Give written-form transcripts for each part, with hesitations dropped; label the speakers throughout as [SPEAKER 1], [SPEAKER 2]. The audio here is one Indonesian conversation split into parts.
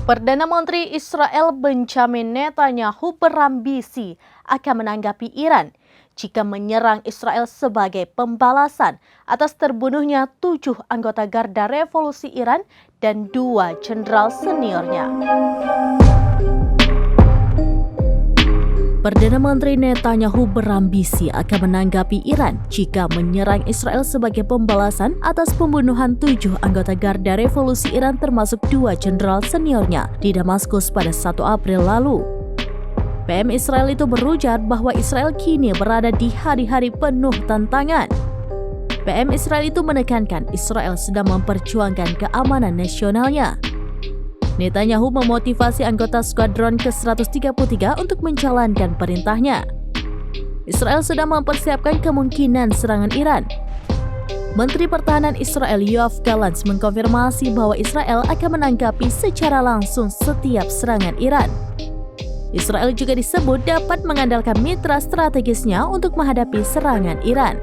[SPEAKER 1] Perdana Menteri Israel Benjamin Netanyahu berambisi akan menanggapi Iran jika menyerang Israel sebagai pembalasan atas terbunuhnya 7 anggota Garda Revolusi Iran dan 2 jenderal seniornya. Perdana Menteri Netanyahu berambisi akan menanggapi Iran jika menyerang Israel sebagai pembalasan atas pembunuhan 7 anggota Garda Revolusi Iran termasuk 2 jenderal seniornya di Damaskus pada 1 April lalu. PM Israel itu berujar bahwa Israel kini berada di hari-hari penuh tantangan. PM Israel itu menekankan Israel sedang memperjuangkan keamanan nasionalnya. Netanyahu memotivasi anggota skuadron ke-133 untuk menjalankan perintahnya. Israel sedang mempersiapkan kemungkinan serangan Iran. Menteri Pertahanan Israel Yoav Gallant mengkonfirmasi bahwa Israel akan menanggapi secara langsung setiap serangan Iran. Israel juga disebut dapat mengandalkan mitra strategisnya untuk menghadapi serangan Iran.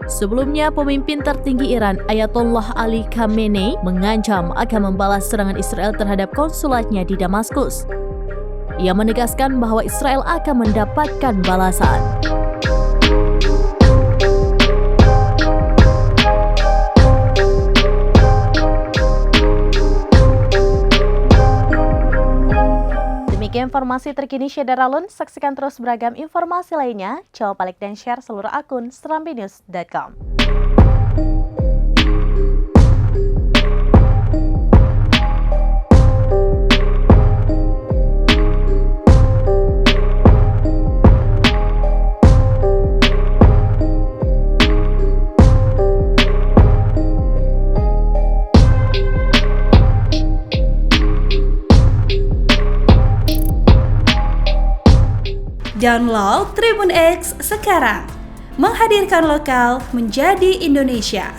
[SPEAKER 1] Sebelumnya, pemimpin tertinggi Iran, Ayatollah Ali Khamenei, mengancam akan membalas serangan Israel terhadap konsulatnya di Damaskus. Ia menegaskan bahwa Israel akan mendapatkan balasan. Demikian informasi terkini Syederalun. Saksikan terus beragam informasi lainnya. Coba like dan share seluruh akun serambinews.com.
[SPEAKER 2] Download Tribun X sekarang, menghadirkan lokal menjadi Indonesia.